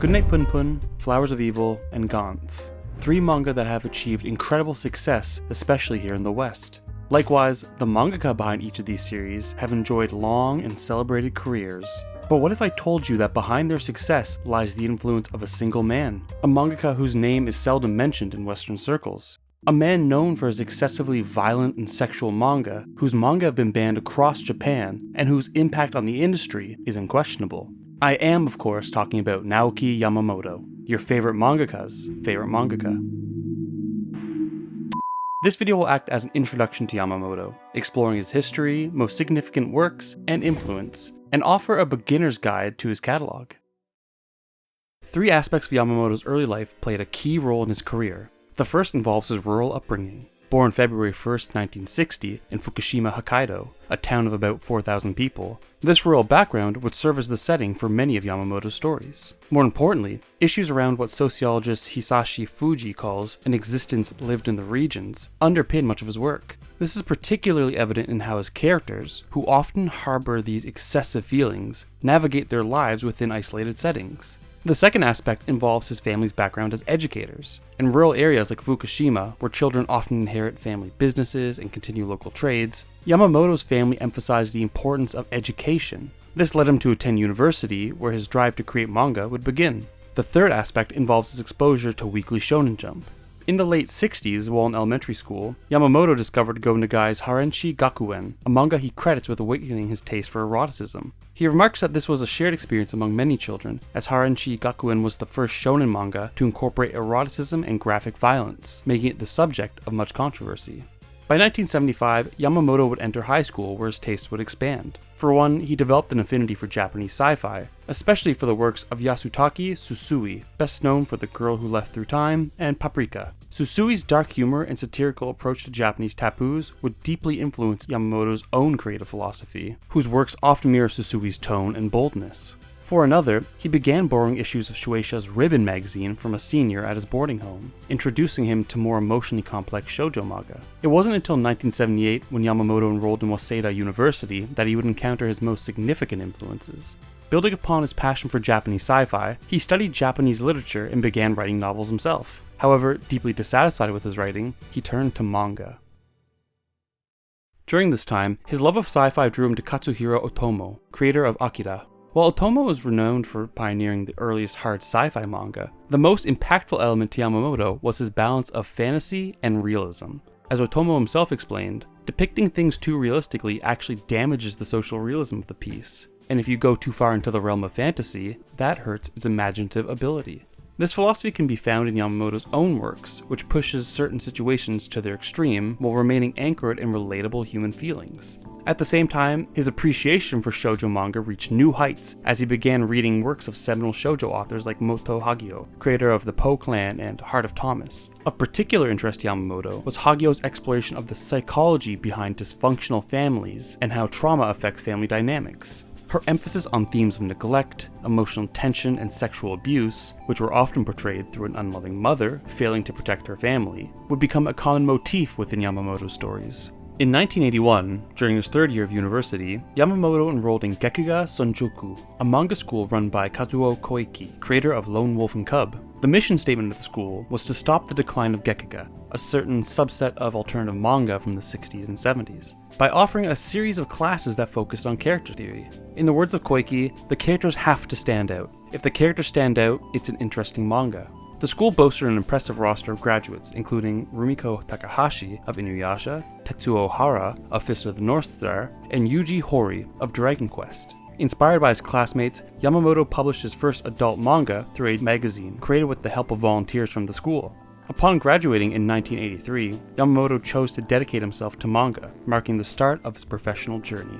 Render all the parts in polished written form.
Goodnight Pun Pun, Flowers of Evil, and Gantz. 3 manga that have achieved incredible success, especially here in the West. Likewise, the mangaka behind each of these series have enjoyed long and celebrated careers. But what if I told you that behind their success lies the influence of a single man? A mangaka whose name is seldom mentioned in Western circles. A man known for his excessively violent and sexual manga, whose manga have been banned across Japan, and whose impact on the industry is unquestionable. I am, of course, talking about Naoki Yamamoto, your favorite mangaka's favorite mangaka. This video will act as an introduction to Yamamoto, exploring his history, most significant works, and influence, and offer a beginner's guide to his catalog. 3 aspects of Yamamoto's early life played a key role in his career. The first involves his rural upbringing. Born February 1st, 1960, in Fukushima, Hokkaido, a town of about 4,000 people, this rural background would serve as the setting for many of Yamamoto's stories. More importantly, issues around what sociologist Hisashi Fuji calls an existence lived in the regions underpin much of his work. This is particularly evident in how his characters, who often harbor these excessive feelings, navigate their lives within isolated settings. The second aspect involves his family's background as educators. In rural areas like Fukushima, where children often inherit family businesses and continue local trades, Yamamoto's family emphasized the importance of education. This led him to attend university, where his drive to create manga would begin. The third aspect involves his exposure to Weekly Shonen Jump. In the late 60s, while in elementary school, Yamamoto discovered Go Nagai's Harenchi Gakuen, a manga he credits with awakening his taste for eroticism. He remarks that this was a shared experience among many children, as Harenchi Gakuen was the first shonen manga to incorporate eroticism and graphic violence, making it the subject of much controversy. By 1975, Yamamoto would enter high school, where his tastes would expand. For one, he developed an affinity for Japanese sci-fi, especially for the works of Yasutake Tsuji, best known for The Girl Who Left Through Time and Paprika. Tsuji's dark humor and satirical approach to Japanese taboos would deeply influence Yamamoto's own creative philosophy, whose works often mirror Tsuji's tone and boldness. For another, he began borrowing issues of Shueisha's Ribbon magazine from a senior at his boarding home, introducing him to more emotionally complex shoujo manga. It wasn't until 1978, when Yamamoto enrolled in Waseda University, that he would encounter his most significant influences. Building upon his passion for Japanese sci-fi, he studied Japanese literature and began writing novels himself. However, deeply dissatisfied with his writing, he turned to manga. During this time, his love of sci-fi drew him to Katsuhiro Otomo, creator of Akira. While Otomo was renowned for pioneering the earliest hard sci-fi manga, the most impactful element to Yamamoto was his balance of fantasy and realism. As Otomo himself explained, depicting things too realistically actually damages the social realism of the piece, and if you go too far into the realm of fantasy, that hurts its imaginative ability. This philosophy can be found in Yamamoto's own works, which pushes certain situations to their extreme while remaining anchored in relatable human feelings. At the same time, his appreciation for shoujo manga reached new heights as he began reading works of seminal shoujo authors like Moto Hagio, creator of the Po Clan and Heart of Thomas. Of particular interest to Yamamoto was Hagio's exploration of the psychology behind dysfunctional families and how trauma affects family dynamics. Her emphasis on themes of neglect, emotional tension, and sexual abuse, which were often portrayed through an unloving mother failing to protect her family, would become a common motif within Yamamoto's stories. In 1981, during his 3rd year of university, Yamamoto enrolled in Gekuga Sonjoku, a manga school run by Kazuo Koike, creator of Lone Wolf and Cub. The mission statement of the school was to stop the decline of Gekuga, a certain subset of alternative manga from the 60s and 70s, by offering a series of classes that focused on character theory. In the words of Koike, the characters have to stand out. If the characters stand out, it's an interesting manga. The school boasted an impressive roster of graduates, including Rumiko Takahashi of Inuyasha, Tetsuo Hara of Fist of the North Star, and Yuji Horii of Dragon Quest. Inspired by his classmates, Yamamoto published his first adult manga through a magazine created with the help of volunteers from the school. Upon graduating in 1983, Yamamoto chose to dedicate himself to manga, marking the start of his professional journey.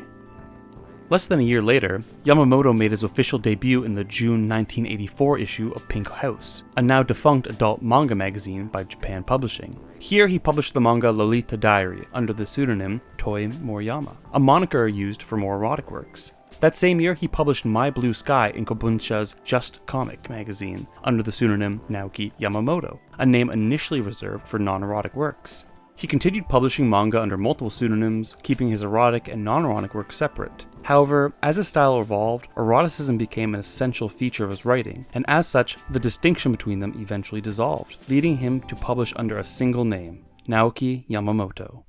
Less than a year later, Yamamoto made his official debut in the June 1984 issue of Pink House, a now defunct adult manga magazine by Japan Publishing. Here he published the manga Lolita Diary under the pseudonym Toi Moriyama, a moniker used for more erotic works. That same year, he published My Blue Sky in Kobunsha's Just Comic magazine under the pseudonym Naoki Yamamoto, a name initially reserved for non-erotic works. He continued publishing manga under multiple pseudonyms, keeping his erotic and non-erotic works separate. However, as his style evolved, eroticism became an essential feature of his writing, and as such, the distinction between them eventually dissolved, leading him to publish under a single name, Naoki Yamamoto.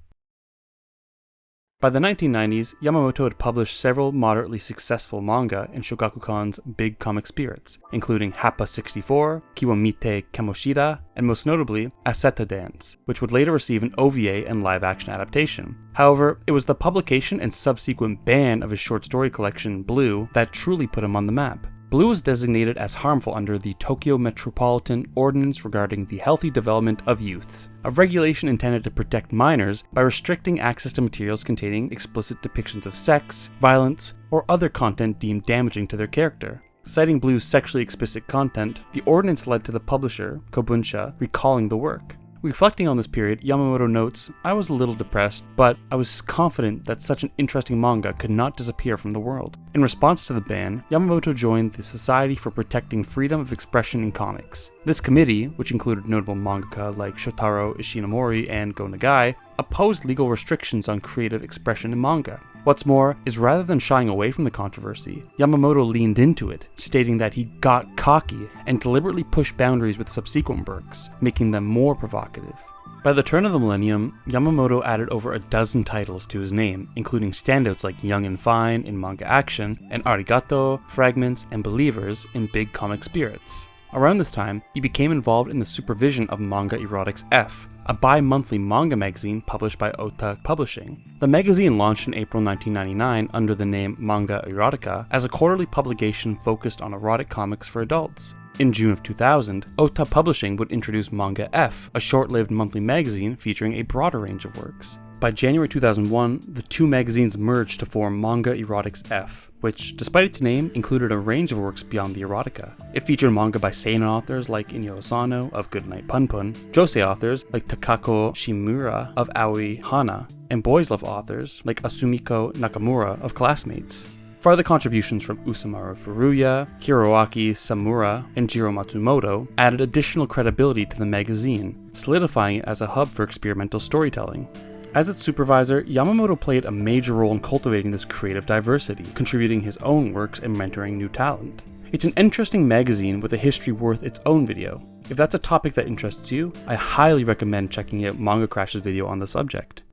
By the 1990s, Yamamoto had published several moderately successful manga in Shogakukan's big comic spirits, including Happa 64, Kiwamite Kamoshida, and most notably, Aseta Dance, which would later receive an OVA and live-action adaptation. However, it was the publication and subsequent ban of his short story collection, Blue, that truly put him on the map. Blue was designated as harmful under the Tokyo Metropolitan Ordinance regarding the healthy development of youths, a regulation intended to protect minors by restricting access to materials containing explicit depictions of sex, violence, or other content deemed damaging to their character. Citing Blue's sexually explicit content, the ordinance led to the publisher, Kobunsha, recalling the work. Reflecting on this period, Yamamoto notes, "I was a little depressed, but I was confident that such an interesting manga could not disappear from the world." In response to the ban, Yamamoto joined the Society for Protecting Freedom of Expression in Comics. This committee, which included notable mangaka like Shotaro Ishinomori and Go Nagai, opposed legal restrictions on creative expression in manga. What's more, is rather than shying away from the controversy, Yamamoto leaned into it, stating that he got cocky and deliberately pushed boundaries with subsequent works, making them more provocative. By the turn of the millennium, Yamamoto added over a dozen titles to his name, including standouts like Young and Fine in Manga Action, and Arigato, Fragments, and Believers in Big Comic Spirits. Around this time, he became involved in the supervision of Manga Erotics F, a bi-monthly manga magazine published by Ota Publishing. The magazine launched in April 1999 under the name Manga Erotica as a quarterly publication focused on erotic comics for adults. In June of 2000, Ota Publishing would introduce Manga F, a short-lived monthly magazine featuring a broader range of works. By January 2001, the two magazines merged to form Manga Erotics F, which, despite its name, included a range of works beyond the erotica. It featured manga by seinen authors like Inyo Asano of Goodnight Punpun, josei authors like Takako Shimura of Aoi Hana, and boys love authors like Asumiko Nakamura of Classmates. Further contributions from Usamaru Furuya, Hiroaki Samura, and Jiro Matsumoto added additional credibility to the magazine, solidifying it as a hub for experimental storytelling. As its supervisor, Yamamoto played a major role in cultivating this creative diversity, contributing his own works and mentoring new talent. It's an interesting magazine with a history worth its own video. If that's a topic that interests you, I highly recommend checking out Manga Crash's video on the subject.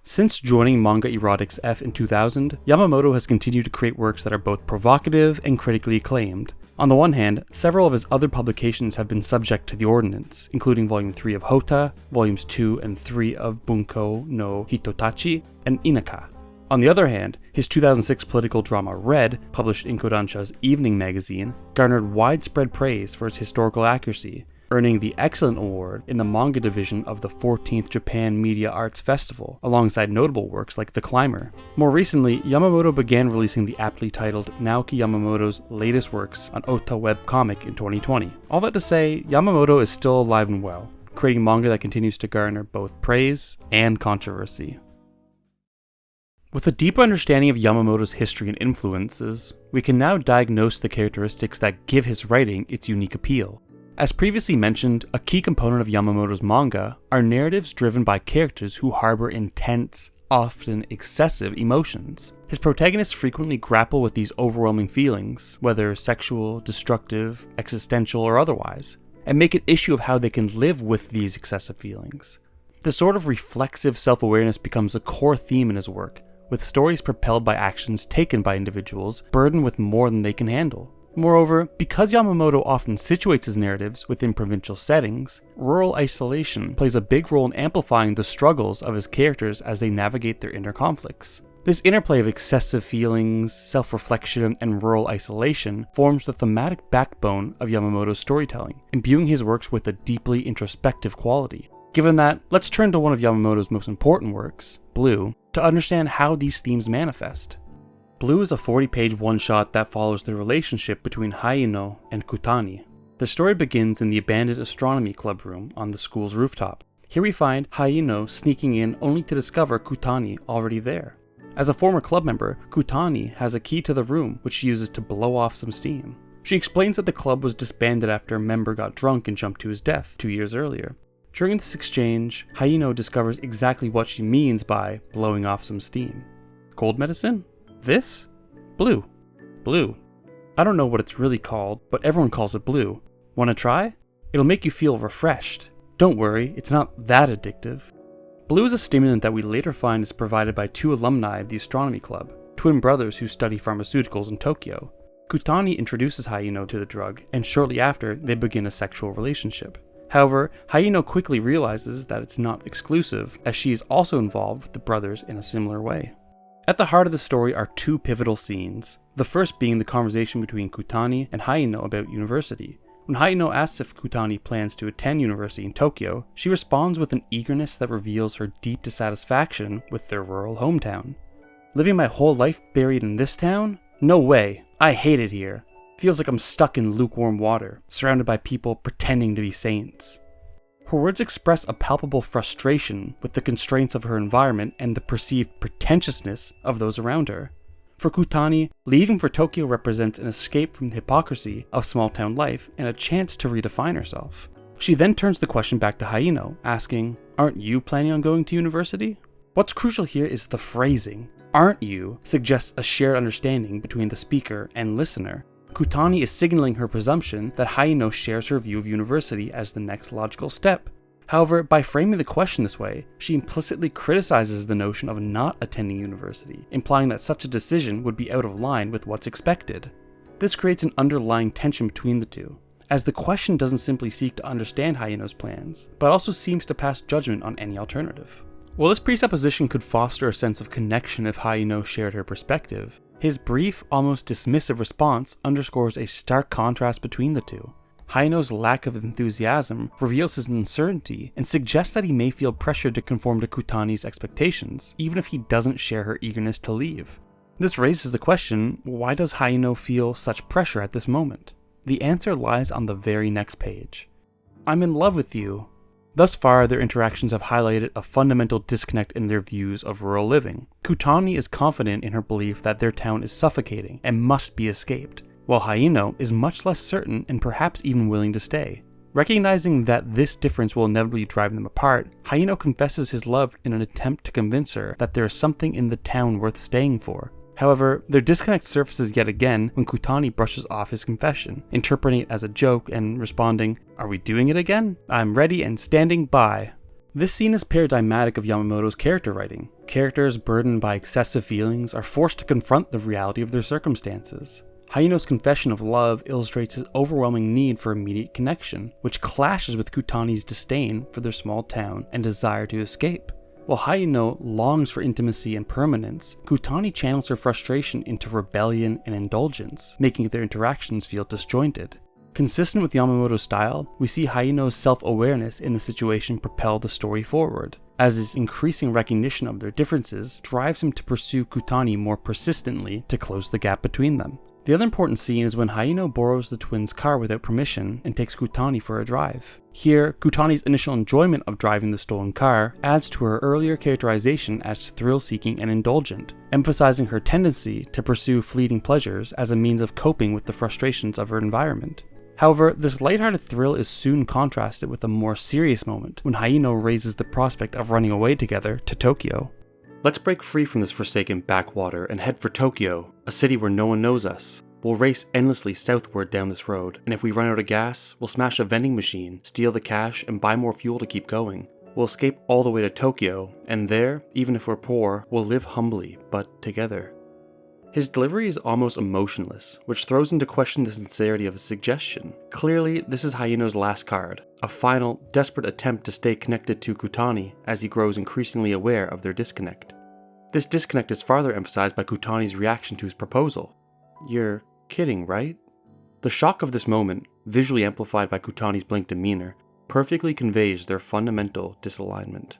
Since joining Manga Erotics F in 2000, Yamamoto has continued to create works that are both provocative and critically acclaimed. On the one hand, several of his other publications have been subject to the ordinance, including Volume 3 of Hota, Volumes 2 and 3 of Bunko no Hitotachi, and Inaka. On the other hand, his 2006 political drama Red, published in Kodansha's Evening magazine, garnered widespread praise for its historical accuracy, earning the Excellent Award in the manga division of the 14th Japan Media Arts Festival, alongside notable works like The Climber. More recently, Yamamoto began releasing the aptly titled Naoki Yamamoto's latest works on Ota webcomic in 2020. All that to say, Yamamoto is still alive and well, creating manga that continues to garner both praise and controversy. With a deeper understanding of Yamamoto's history and influences, we can now diagnose the characteristics that give his writing its unique appeal. As previously mentioned, a key component of Yamamoto's manga are narratives driven by characters who harbor intense, often excessive emotions. His protagonists frequently grapple with these overwhelming feelings, whether sexual, destructive, existential, or otherwise, and make an issue of how they can live with these excessive feelings. This sort of reflexive self-awareness becomes a core theme in his work, with stories propelled by actions taken by individuals burdened with more than they can handle. Moreover, because Yamamoto often situates his narratives within provincial settings, rural isolation plays a big role in amplifying the struggles of his characters as they navigate their inner conflicts. This interplay of excessive feelings, self-reflection, and rural isolation forms the thematic backbone of Yamamoto's storytelling, imbuing his works with a deeply introspective quality. Given that, let's turn to one of Yamamoto's most important works, Blue, to understand how these themes manifest. Blue is a 40-page one-shot that follows the relationship between Haino and Kutani. The story begins in the abandoned astronomy club room on the school's rooftop. Here we find Haino sneaking in only to discover Kutani already there. As a former club member, Kutani has a key to the room which she uses to blow off some steam. She explains that the club was disbanded after a member got drunk and jumped to his death 2 years earlier. During this exchange, Haino discovers exactly what she means by blowing off some steam. Cold medicine? This? Blue. Blue. I don't know what it's really called, but everyone calls it blue. Wanna try? It'll make you feel refreshed. Don't worry, it's not that addictive. Blue is a stimulant that we later find is provided by 2 alumni of the astronomy club, twin brothers who study pharmaceuticals in Tokyo. Kutani introduces Hayano to the drug, and shortly after, they begin a sexual relationship. However, Hayano quickly realizes that it's not exclusive, as she is also involved with the brothers in a similar way. At the heart of the story are 2 pivotal scenes, the first being the conversation between Kutani and Hayano about university. When Hayano asks if Kutani plans to attend university in Tokyo, she responds with an eagerness that reveals her deep dissatisfaction with their rural hometown. Living my whole life buried in this town? No way, I hate it here. Feels like I'm stuck in lukewarm water, surrounded by people pretending to be saints. Her words express a palpable frustration with the constraints of her environment and the perceived pretentiousness of those around her. For Kutani, leaving for Tokyo represents an escape from the hypocrisy of small-town life and a chance to redefine herself. She then turns the question back to Hayano, asking, "Aren't you planning on going to university?" What's crucial here is the phrasing. "Aren't you" suggests a shared understanding between the speaker and listener. Kutani is signaling her presumption that Hayano shares her view of university as the next logical step. However, by framing the question this way, she implicitly criticizes the notion of not attending university, implying that such a decision would be out of line with what's expected. This creates an underlying tension between the two, as the question doesn't simply seek to understand Hayano's plans, but also seems to pass judgment on any alternative. While this presupposition could foster a sense of connection if Hayano shared her perspective, his brief, almost dismissive response underscores a stark contrast between the two. Hayano's lack of enthusiasm reveals his uncertainty and suggests that he may feel pressured to conform to Kutani's expectations, even if he doesn't share her eagerness to leave. This raises the question, why does Hayano feel such pressure at this moment? The answer lies on the very next page. "I'm in love with you." Thus far, their interactions have highlighted a fundamental disconnect in their views of rural living. Kutani is confident in her belief that their town is suffocating and must be escaped, while Hayano is much less certain and perhaps even willing to stay. Recognizing that this difference will inevitably drive them apart, Hayano confesses his love in an attempt to convince her that there is something in the town worth staying for. However, their disconnect surfaces yet again when Kutani brushes off his confession, interpreting it as a joke and responding, "Are we doing it again? I'm ready and standing by." This scene is paradigmatic of Yamamoto's character writing. Characters burdened by excessive feelings are forced to confront the reality of their circumstances. Hayano's confession of love illustrates his overwhelming need for immediate connection, which clashes with Kutani's disdain for their small town and desire to escape. While Hayano longs for intimacy and permanence, Kutani channels her frustration into rebellion and indulgence, making their interactions feel disjointed. Consistent with Yamamoto's style, we see Hayano's self-awareness in the situation propel the story forward, as his increasing recognition of their differences drives him to pursue Kutani more persistently to close the gap between them. The other important scene is when Hayano borrows the twins' car without permission and takes Kutani for a drive. Here, Kutani's initial enjoyment of driving the stolen car adds to her earlier characterization as thrill-seeking and indulgent, emphasizing her tendency to pursue fleeting pleasures as a means of coping with the frustrations of her environment. However, this lighthearted thrill is soon contrasted with a more serious moment when Hayano raises the prospect of running away together to Tokyo. "Let's break free from this forsaken backwater and head for Tokyo, a city where no one knows us. We'll race endlessly southward down this road, and if we run out of gas, we'll smash a vending machine, steal the cash, and buy more fuel to keep going. We'll escape all the way to Tokyo, and there, even if we're poor, we'll live humbly, but together." His delivery is almost emotionless, which throws into question the sincerity of his suggestion. Clearly, this is Hayano's last card, a final, desperate attempt to stay connected to Kutani as he grows increasingly aware of their disconnect. This disconnect is further emphasized by Kutani's reaction to his proposal. "You're kidding, right?" The shock of this moment, visually amplified by Kutani's blank demeanor, perfectly conveys their fundamental disalignment.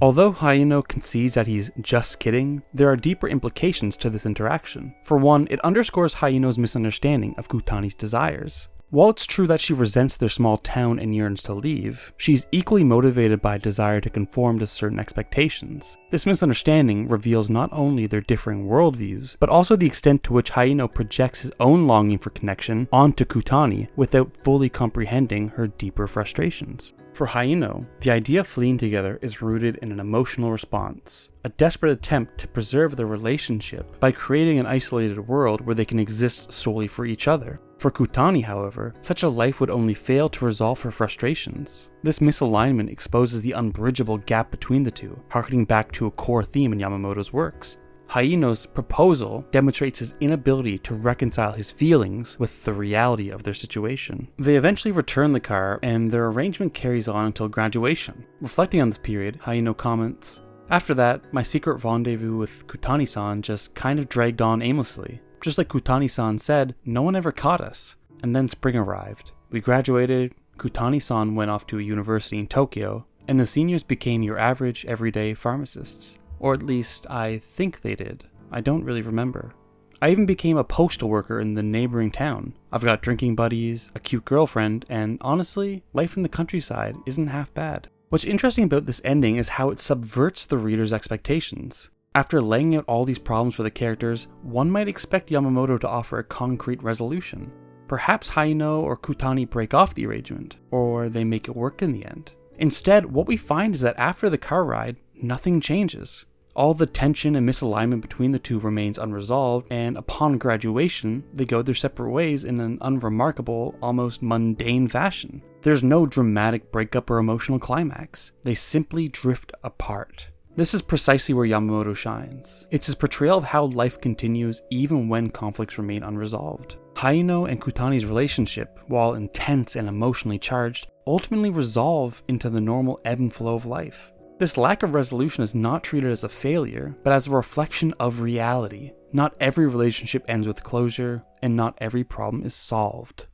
Although Hayano concedes that he's just kidding, there are deeper implications to this interaction. For one, it underscores Hayano's misunderstanding of Kutani's desires. While it's true that she resents their small town and yearns to leave, she's equally motivated by a desire to conform to certain expectations. This misunderstanding reveals not only their differing worldviews, but also the extent to which Hayano projects his own longing for connection onto Kutani without fully comprehending her deeper frustrations. For Hayano, the idea of fleeing together is rooted in an emotional response, a desperate attempt to preserve their relationship by creating an isolated world where they can exist solely for each other. For Kutani, however, such a life would only fail to resolve her frustrations. This misalignment exposes the unbridgeable gap between the two, harkening back to a core theme in Yamamoto's works. Hayano's proposal demonstrates his inability to reconcile his feelings with the reality of their situation. They eventually return the car, and their arrangement carries on until graduation. Reflecting on this period, Hayano comments, "After that, my secret rendezvous with Kutani-san just kind of dragged on aimlessly. Just like Kutani-san said, no one ever caught us. And then spring arrived. We graduated, Kutani-san went off to a university in Tokyo, and the seniors became your average, everyday pharmacists. Or at least, I think they did. I don't really remember. I even became a postal worker in the neighboring town. I've got drinking buddies, a cute girlfriend, and honestly, life in the countryside isn't half bad." What's interesting about this ending is how it subverts the reader's expectations. After laying out all these problems for the characters, one might expect Yamamoto to offer a concrete resolution. Perhaps Hayano or Kutani break off the arrangement, or they make it work in the end. Instead, what we find is that after the car ride, nothing changes. All the tension and misalignment between the two remains unresolved, and upon graduation, they go their separate ways in an unremarkable, almost mundane fashion. There's no dramatic breakup or emotional climax. They simply drift apart. This is precisely where Yamamoto shines. It's his portrayal of how life continues even when conflicts remain unresolved. Hayano and Kutani's relationship, while intense and emotionally charged, ultimately resolve into the normal ebb and flow of life. This lack of resolution is not treated as a failure, but as a reflection of reality. Not every relationship ends with closure, and not every problem is solved.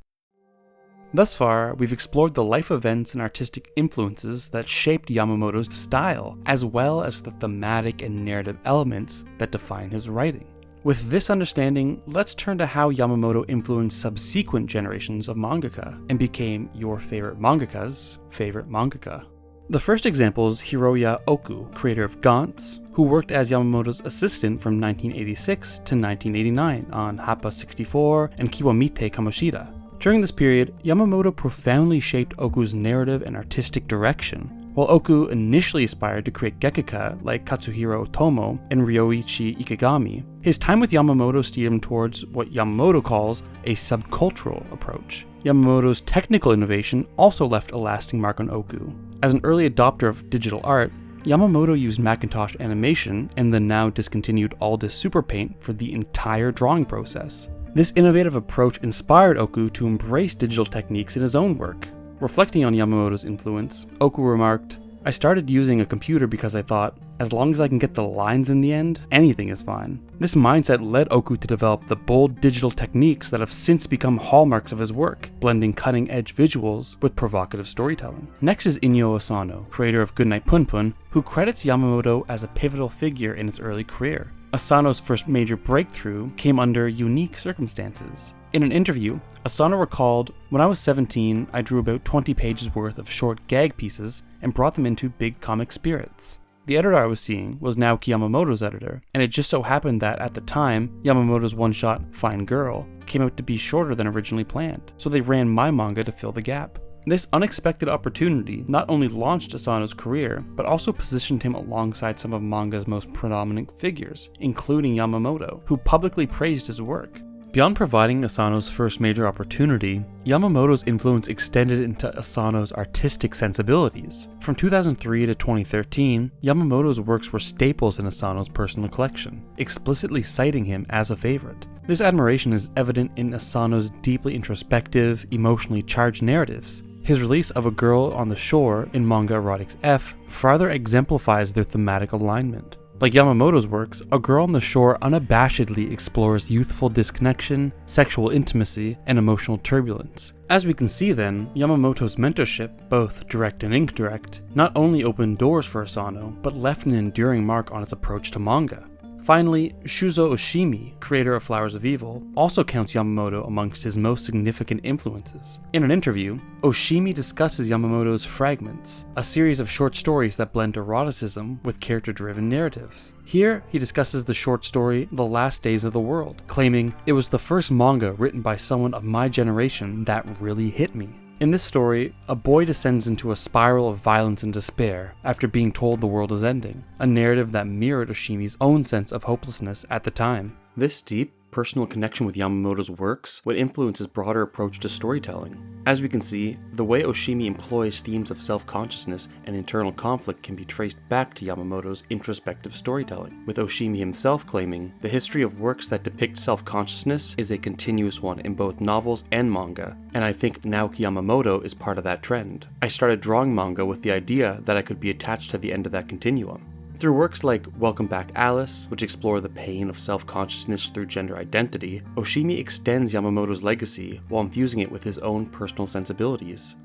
Thus far, we've explored the life events and artistic influences that shaped Yamamoto's style, as well as the thematic and narrative elements that define his writing. With this understanding, let's turn to how Yamamoto influenced subsequent generations of mangaka, and became your favorite mangaka's favorite mangaka. The first example is Hiroya Oku, creator of Gantz, who worked as Yamamoto's assistant from 1986 to 1989 on Happa 64 and Kiwamite Kamoshida. During this period, Yamamoto profoundly shaped Oku's narrative and artistic direction. While Oku initially aspired to create gekkaka like Katsuhiro Otomo and Ryoichi Ikegami, his time with Yamamoto steered him towards what Yamamoto calls a subcultural approach. Yamamoto's technical innovation also left a lasting mark on Oku. As an early adopter of digital art, Yamamoto used Macintosh animation and the now discontinued Aldus Superpaint for the entire drawing process. This innovative approach inspired Oku to embrace digital techniques in his own work. Reflecting on Yamamoto's influence, Oku remarked, "I started using a computer because I thought, as long as I can get the lines in the end, anything is fine." This mindset led Oku to develop the bold digital techniques that have since become hallmarks of his work, blending cutting-edge visuals with provocative storytelling. Next is Inyo Asano, creator of Goodnight Punpun, who credits Yamamoto as a pivotal figure in his early career. Asano's first major breakthrough came under unique circumstances. In an interview, Asano recalled, "When I was 17, I drew about 20 pages worth of short gag pieces and brought them into big comic spirits. The editor I was seeing was Naoki Yamamoto's editor, and it just so happened that at the time, Yamamoto's one-shot Fine Girl came out to be shorter than originally planned, so they ran my manga to fill the gap." This unexpected opportunity not only launched Asano's career, but also positioned him alongside some of manga's most predominant figures, including Yamamoto, who publicly praised his work. Beyond providing Asano's first major opportunity, Yamamoto's influence extended into Asano's artistic sensibilities. From 2003 to 2013, Yamamoto's works were staples in Asano's personal collection, explicitly citing him as a favorite. This admiration is evident in Asano's deeply introspective, emotionally charged narratives. His release of A Girl on the Shore in Manga Erotics F further exemplifies their thematic alignment. Like Yamamoto's works, A Girl on the Shore unabashedly explores youthful disconnection, sexual intimacy, and emotional turbulence. As we can see then, Yamamoto's mentorship, both direct and indirect, not only opened doors for Asano, but left an enduring mark on his approach to manga. Finally, Shuzo Oshimi, creator of Flowers of Evil, also counts Yamamoto amongst his most significant influences. In an interview, Oshimi discusses Yamamoto's Fragments, a series of short stories that blend eroticism with character-driven narratives. Here, he discusses the short story The Last Days of the World, claiming, "It was the first manga written by someone of my generation that really hit me." In this story, a boy descends into a spiral of violence and despair after being told the world is ending, a narrative that mirrored Oshimi's own sense of hopelessness at the time. This deep, personal connection with Yamamoto's works would influence his broader approach to storytelling. As we can see, the way Oshimi employs themes of self-consciousness and internal conflict can be traced back to Yamamoto's introspective storytelling, with Oshimi himself claiming, "The history of works that depict self-consciousness is a continuous one in both novels and manga, and I think Naoki Yamamoto is part of that trend. I started drawing manga with the idea that I could be attached to the end of that continuum." Through works like Welcome Back Alice, which explore the pain of self-consciousness through gender identity, Oshimi extends Yamamoto's legacy while infusing it with his own personal sensibilities.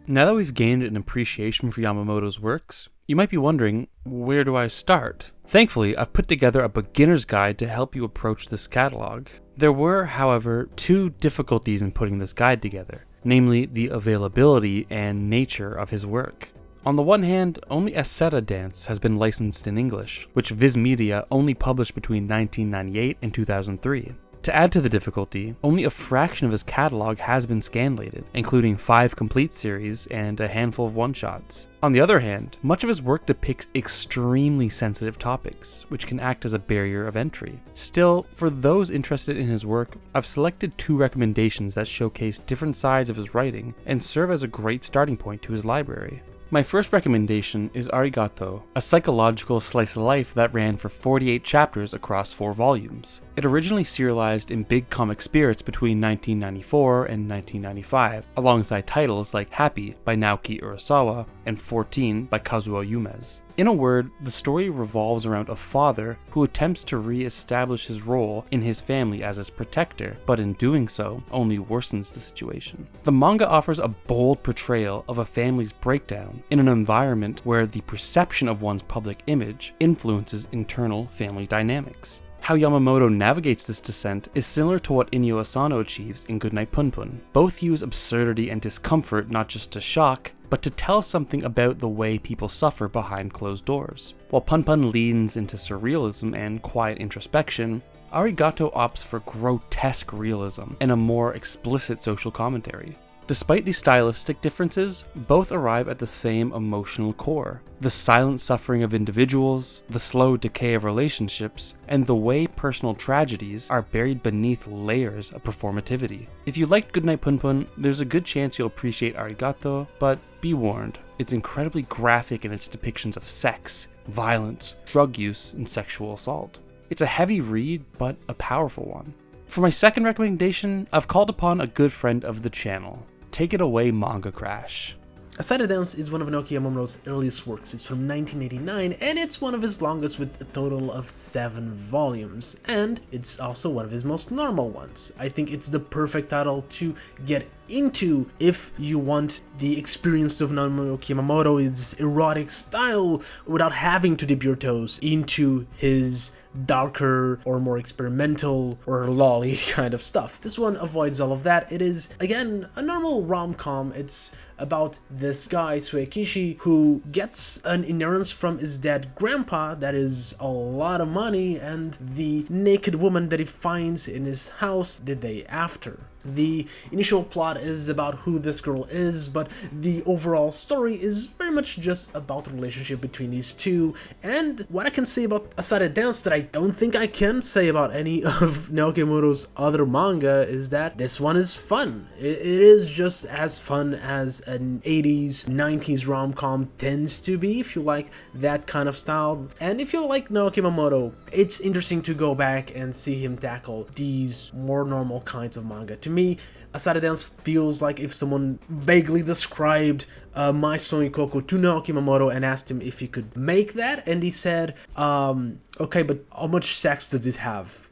Now that we've gained an appreciation for Yamamoto's works, you might be wondering, where do I start? Thankfully, I've put together a beginner's guide to help you approach this catalog. There were, however, two difficulties in putting this guide together, namely the availability and nature of his work. On the one hand, only Aseta Dance has been licensed in English, which Viz Media only published between 1998 and 2003. To add to the difficulty, only a fraction of his catalog has been scanlated, including 5 complete series and a handful of one-shots. On the other hand, much of his work depicts extremely sensitive topics, which can act as a barrier of entry. Still, for those interested in his work, I've selected 2 recommendations that showcase different sides of his writing and serve as a great starting point to his library. My first recommendation is Arigato, a psychological slice of life that ran for 48 chapters across 4 volumes. It originally serialized in Big Comic Spirits between 1994 and 1995, alongside titles like Happy by Naoki Urasawa and 14 by Kazuo Yumez. In a word, the story revolves around a father who attempts to re-establish his role in his family as his protector, but in doing so, only worsens the situation. The manga offers a bold portrayal of a family's breakdown in an environment where the perception of one's public image influences internal family dynamics. How Yamamoto navigates this descent is similar to what Inyo Asano achieves in Goodnight Punpun. Both use absurdity and discomfort not just to shock, but to tell something about the way people suffer behind closed doors. While Punpun leans into surrealism and quiet introspection, Arigato opts for grotesque realism and a more explicit social commentary. Despite these stylistic differences, both arrive at the same emotional core: the silent suffering of individuals, the slow decay of relationships, and the way personal tragedies are buried beneath layers of performativity. If you liked Goodnight Punpun, there's a good chance you'll appreciate Arigato, but be warned, it's incredibly graphic in its depictions of sex, violence, drug use, and sexual assault. It's a heavy read, but a powerful one. For my second recommendation, I've called upon a good friend of the channel. Take it away, Manga Crash. Aseta Dance is one of Naoki Yamamoto's earliest works. It's from 1989, and it's one of his longest with a total of 7 volumes, and it's also one of his most normal ones. I think it's the perfect title to get into if you want the experience of Naoki Yamamoto's erotic style without having to dip your toes into his darker or more experimental or lolly kind of stuff. This one avoids all of that. It is, again, a normal rom-com. It's about this guy, Suekishi, who gets an inheritance from his dead grandpa that is a lot of money, and the naked woman that he finds in his house the day after. The initial plot is about who this girl is, but the overall story is very much just about the relationship between these two. And what I can say about Aseta Dance that I don't think I can say about any of Naoki Yamamoto's other manga is that this one is fun. It is just as fun as an 80s, 90s rom-com tends to be, if you like that kind of style. And if you like Naoki Yamamoto, it's interesting to go back and see him tackle these more normal kinds of manga. To me, Aseta Dance feels like if someone vaguely described My Sonikoku to Naoki Yamamoto and asked him if he could make that, and he said, okay, but how much sex does it have?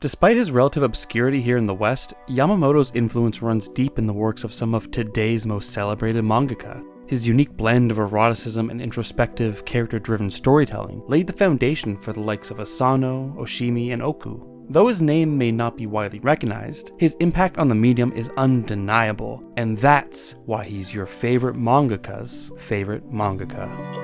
Despite his relative obscurity here in the West, Yamamoto's influence runs deep in the works of some of today's most celebrated mangaka. His unique blend of eroticism and introspective, character-driven storytelling laid the foundation for the likes of Asano, Oshimi, and Oku. Though his name may not be widely recognized, his impact on the medium is undeniable, and that's why he's your favorite mangaka's favorite mangaka.